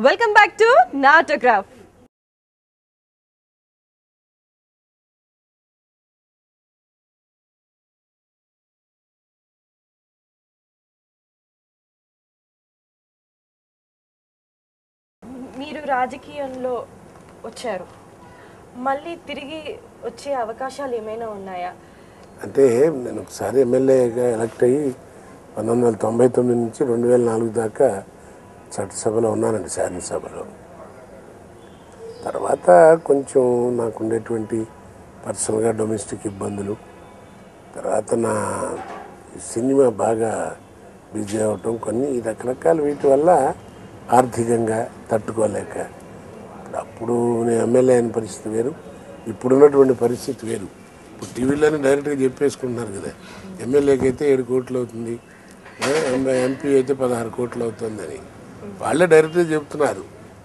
Welcome back to Nautograph. మీరు రాజకీయంలో వచ్చారు, మళ్ళీ తిరిగి వచ్చే అవకాశాలు ఏమైనా ఉన్నాయా? అంటే నేను ఒకసారి ఎమ్మెల్యేగా ఎలక్ట్ అయ్యి 1999 నుంచి 2004 దాకా చట్టసభలో ఉన్నానండి, శాసనసభలో. తర్వాత కొంచెం నాకు ఉండేటువంటి పర్సనల్గా డొమెస్టిక్ ఇబ్బందులు, తర్వాత నా సినిమా బాగా బిజీ అవటం, కొన్ని రకరకాల వీటి వల్ల ఆర్థికంగా తట్టుకోలేక, అప్పుడు నేను ఎమ్మెల్యే అయిన పరిస్థితి వేరు, ఇప్పుడున్నటువంటి పరిస్థితి వేరు. ఇప్పుడు టీవీలోనే డైరెక్ట్గా చెప్పేసుకుంటున్నారు కదా, ఎమ్మెల్యేకి అయితే 7 కోట్లు అవుతుంది, ఎంపీ అయితే 16 కోట్లు అవుతుందని వాళ్ళే డైరెక్ట్గా చెప్తున్నారు.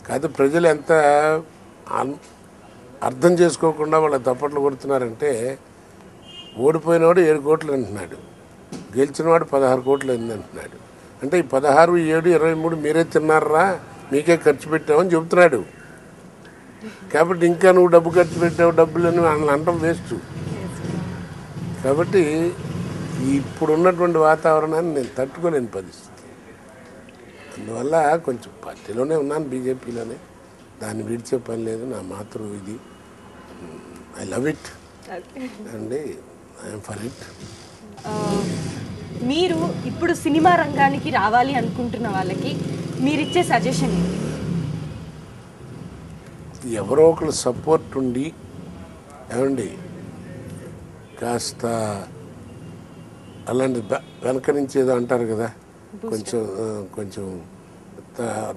కాదు ప్రజలు ఎంత అర్థం చేసుకోకుండా వాళ్ళ తప్పట్లు కొడుతున్నారంటే, ఓడిపోయినవాడు 7 కోట్లు అంటున్నాడు, గెలిచినవాడు 16 కోట్లు అయింది అంటున్నాడు. అంటే ఈ 16, 7, 23 మీరే తిన్నారా, మీకే ఖర్చు పెట్టామని చెబుతున్నాడు. కాబట్టి ఇంకా నువ్వు డబ్బు ఖర్చు పెట్టావు, డబ్బులని అనడం వేస్ట్. కాబట్టి ఇప్పుడున్నటువంటి వాతావరణాన్ని నేను తట్టుకోలేని పరిస్థితి. అందువల్ల కొంచెం పార్టీలోనే ఉన్నాను, బీజేపీలోనే, దాన్ని విడిచే పని లేదు. నా మాతృ ఇది, ఐ లవ్ ఇట్ అండి, ఐఎమ్ ఫర్ ఇట్. మీరు ఇప్పుడు సినిమా రంగానికి రావాలి అనుకుంటున్న వాళ్ళకి మీరిచ్చే సజెషన్ ఏంటి? ఎవరో ఒకరు సపోర్ట్ ఉండి, ఏమండి కాస్త అలాంటి వెనక నుంచి ఏదో అంటారు కదా, కొంచెం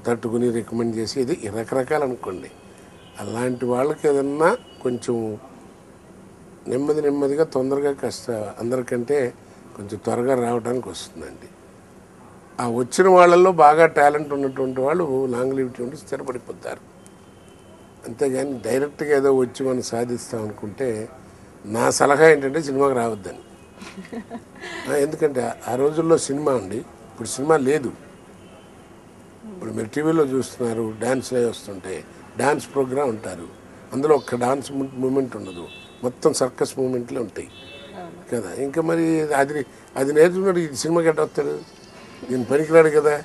తట్టుకుని రికమెండ్ చేసి, ఇది రకరకాలు అనుకోండి, అలాంటి వాళ్ళకి ఏదన్నా కొంచెం నెమ్మదిగా తొందరగా కాస్త అందరికంటే కొంచెం త్వరగా రావడానికి వస్తుందండి. ఆ వచ్చిన వాళ్ళల్లో బాగా టాలెంట్ ఉన్నటువంటి వాళ్ళు లాంగ్ లివిటీ ఉండి స్థిరపడిపోతారు. అంతేగాని డైరెక్ట్గా ఏదో వచ్చి మనం సాధిస్తాం అనుకుంటే, నా సలహా ఏంటంటే సినిమాకి రావద్దని. ఎందుకంటే ఆ రోజుల్లో సినిమా అండి, ఇప్పుడు సినిమా లేదు. ఇప్పుడు మీరు టీవీలో చూస్తున్నారు, డ్యాన్స్లు వస్తుంటాయి, డ్యాన్స్ ప్రోగ్రామ్ ఉంటారు, అందులో ఒక్క డాన్స్ మూమెంట్ ఉండదు, మొత్తం సర్కస్ మూమెంట్లే ఉంటాయి కదా. ఇంకా మరి అది నేర్చుకున్నాడు, ఈ సినిమాకి ఎట్ట వస్తాడు, దీని పనికిరాడు కదా.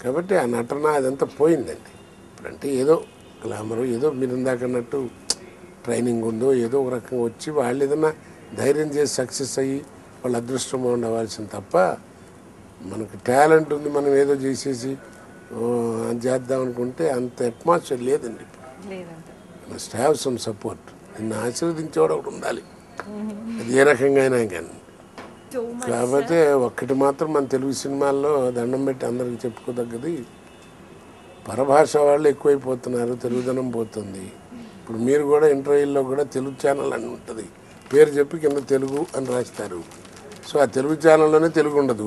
కాబట్టి ఆ నటన అదంతా పోయిందండి. ఇప్పుడంటే ఏదో గ్లామరు, ఏదో మీరు ఇందాకన్నట్టు ట్రైనింగ్ ఉందో ఏదో ఒక రకంగా వచ్చి వాళ్ళు ఏదన్నా ధైర్యం చేసి సక్సెస్ అయ్యి వాళ్ళు అదృష్టం ఉండవలసింది తప్ప, మనకు టాలెంట్ ఉంది మనం ఏదో చేసేసి చేద్దాం అనుకుంటే అంత అట్మాస్ఫియర్ లేదండి. Must have some support. నిన్ను ఆశీర్వదించేవాడు ఒకటి ఉండాలి, అది ఏ రకంగా అయినా కానీ. కాకపోతే ఒక్కటి మాత్రం మన తెలుగు సినిమాల్లో దండం పెట్టి అందరికి చెప్పుకోదగ్గది, పరభాష వాళ్ళు ఎక్కువైపోతున్నారు, తెలుగుదనం పోతుంది. ఇప్పుడు మీరు కూడా ఇంటర్వ్యూల్లో కూడా తెలుగు ఛానల్ అని ఉంటుంది, పేరు చెప్పి కింద తెలుగు అని రాస్తారు. సో ఆ తెలుగు ఛానల్లోనే తెలుగు ఉండదు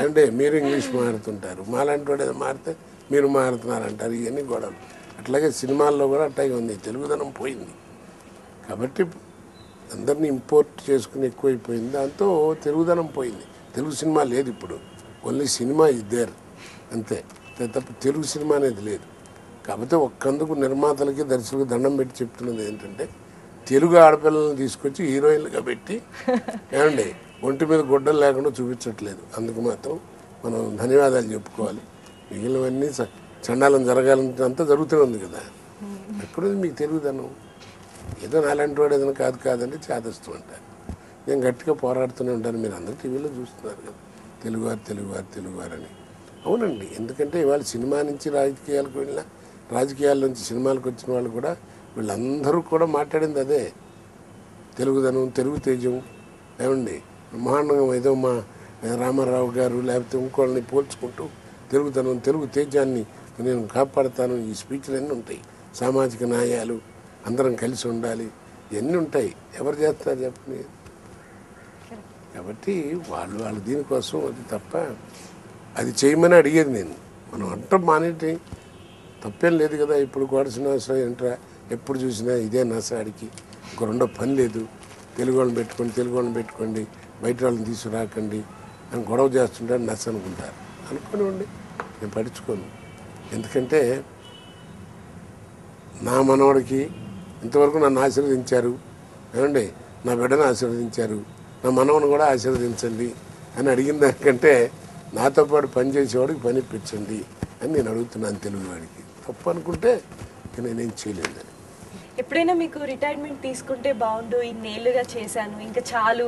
అంటే మీరు ఇంగ్లీష్ మారుతుంటారు, మాలాంటి వాడు ఏదో మారితే మీరు మారుతున్నారు అంటారు, ఇవన్నీ గొడవలు. అట్లాగే సినిమాల్లో కూడా అట్లాగే ఉంది, తెలుగుదనం పోయింది. కాబట్టి అందరినీ ఇంపోర్ట్ చేసుకుని ఎక్కువైపోయింది, దాంతో తెలుగుదనం పోయింది. తెలుగు సినిమా లేదు ఇప్పుడు, ఓన్లీ సినిమా ఇస్ దేర్ అంతే తప్ప తెలుగు సినిమా అనేది లేదు. కాకపోతే ఒక్కందుకు నిర్మాతలకి దర్శకులకు దండం పెట్టి చెప్తున్నది ఏంటంటే, తెలుగు ఆడపిల్లలను తీసుకొచ్చి హీరోయిన్లుగా పెట్టి ఏమండి ఒంటి మీద గుడ్డలు లేకుండా చూపించట్లేదు, అందుకు మాత్రం మనం ధన్యవాదాలు చెప్పుకోవాలి. మిగిలినవన్నీ చండాలం జరగాలంటే అంతా జరుగుతూనే ఉంది కదా. ఎప్పుడైనా మీకు తెలుగుదనం ఏదో నాలాంటి వాడు ఏదైనా కాదంటే చేదస్తూ ఉంటారు. నేను గట్టిగా పోరాడుతూనే ఉంటాను, మీరు అందరూ టీవీలో చూస్తున్నారు కదా, తెలుగువారు అని. అవునండి, ఎందుకంటే ఇవాళ సినిమా నుంచి రాజకీయాలకు వెళ్ళిన, రాజకీయాల నుంచి సినిమాలకు వచ్చిన వాళ్ళు కూడా వీళ్ళందరూ కూడా మాట్లాడింది అదే, తెలుగుదనం, తెలుగు తేజం. ఏమండి బ్రహ్మాండంగా ఏదో మా రామారావు గారు లేకపోతే ఇంకోళ్ళని పోల్చుకుంటూ తెలుగుదనం, తెలుగు తేజాన్ని నేను కాపాడుతాను, ఈ స్పీచ్లు అన్నీ ఉంటాయి. సామాజిక న్యాయాలు, అందరం కలిసి ఉండాలి, ఇవన్నీ ఉంటాయి. ఎవరు చేస్తారు చెప్పండి. కాబట్టి వాళ్ళు దీనికోసం అది తప్ప, అది చేయమని అడిగేది నేను. మనం అంటాం మానేటి తప్పేం లేదు కదా. ఇప్పుడు కూడా శ్రీనివాసరావు ఏంట్రా ఎప్పుడు చూసినా ఇదే నాసాడికి, ఒక రెండో పని లేదు, తెలుగు వాళ్ళని పెట్టుకోండి, బయట వాళ్ళని తీసుకురాకండి అని గొడవ చేస్తుంటారు, నచ్చ అనుకుంటారు. అనుకోనివ్వండి, నేను పట్టించుకోను. ఎందుకంటే నా మనవడికి ఇంతవరకు నన్ను ఆశీర్వదించారు, ఏమండి నా బిడ్డను ఆశీర్వదించారు, నా మనవను కూడా ఆశీర్వదించండి అని అడిగిన దానికంటే నాతో పాటు పనిచేసేవాడికి పని ఇప్పించండి అని నేను అడుగుతున్నాను తెలుగువాడికి. తప్పు అనుకుంటే నేనేం చేయలేదని. ఎప్పుడైనా మీకు రిటైర్మెంట్ తీసుకుంటే బాగుండు, ఇన్నేళ్ళుగా చేశాను, ఇంకా చాలు,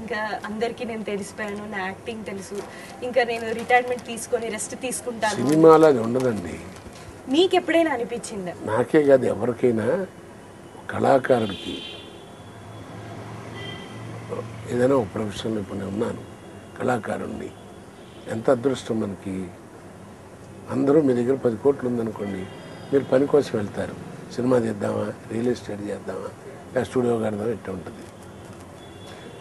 ఇంకా అందరికీ నేను తెలిసిపోయాను, నా యాక్టింగ్ తెలుసు, ఇంకా నేను రిటైర్మెంట్ తీసుకొని రెస్ట్ తీసుకుంటాను, సినిమాలో అది ఉండదండి. మీకు ఎప్పుడైనా అనిపించిందా? నాకే కాదు, ఎవరికైనా కళాకారుడికి ఏదైనా ఒక ప్రొఫెషన్లో ఇప్పుడు నేను ఉన్నాను, కళాకారుణ్ణి, ఎంత అదృష్టం మనకి. అందరూ మీ దగ్గర 10 కోట్లు ఉందనుకోండి, మీరు పని కోసం వెళ్తారు, సినిమా తీద్దామా, రియల్ ఎస్టేట్ చేద్దామా, లేదా స్టూడియో కడదామా, ఇట్లా ఉంటుంది.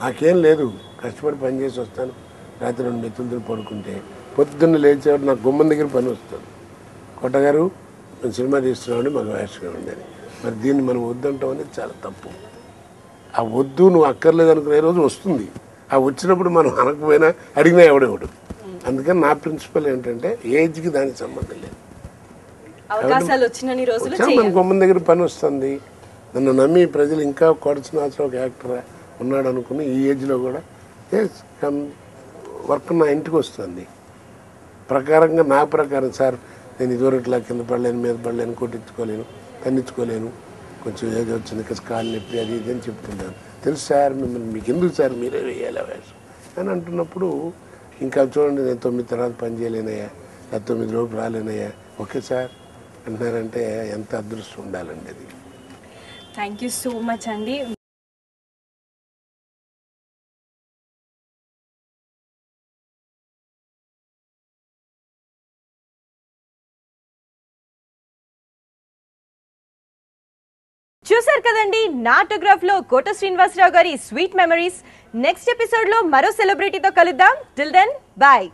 నాకేం లేదు, కష్టపడి పని చేసి వస్తాను, రాత్రి 2 మెతులు పడుకుంటే పొద్దున్న లేచేవాడు నాకు గుమ్మం దగ్గర పని వస్తుంది, కొట్టగారు మేము సినిమా తీస్తున్నామండి, మాకు వేషంగా ఉండేది. మరి దీన్ని మనం వద్దంటాం అనేది చాలా తప్పు. ఆ వద్దు నువ్వు అక్కర్లేదు అనుకునే రోజు వస్తుంది, ఆ వచ్చినప్పుడు మనం అనకపోయినా అడిగినా ఎవడెవడు. అందుకని నా ప్రిన్సిపల్ ఏంటంటే ఏజ్కి దానికి సంబంధం లేదు. అవకాశాలు వచ్చినన్ని రోజులు మన గుమ్మం దగ్గర పని వస్తుంది, నన్ను నమ్మి ప్రజలు ఇంకా కొడచినాచో ఒక యాక్టర్ ఉన్నాడు అనుకుని ఈ ఏజ్లో కూడా వర్క్ నా ఇంటికి వస్తుంది. ప్రకారంగా నా ప్రకారం సార్ నేను ఇదివరట్లా కింద పడలేను, మీద పడలేను, కొట్టించుకోలేను, తన్నించుకోలేను, కొంచెం ఏజ్ వచ్చింది కాలు నొప్పి అది ఇది అని చెప్తుంటాను. తెలుసు సార్ మిమ్మల్ని, మీకు ఎందుకు సార్ మీరే వేయాలి వేషం అని అంటున్నప్పుడు ఇంకా చూడండి నేను 9 తర్వాత పని చేయలేనయ్యా, 9 లోపు రాలేనయ్యా, ఓకే సార్ అంటున్నారంటే ఎంత అదృష్టం ఉండాలండి అది. థ్యాంక్ యూ సో మచ్ అండి. చూసారు కదండి నా ఆటోగ్రాఫ్ లో కోట శ్రీనివాసరావు గారి స్వీట్ మెమరీస్. నెక్స్ట్ ఎపిసోడ్ లో మరో సెలబ్రిటీతో కలుద్దాం. Till then bye.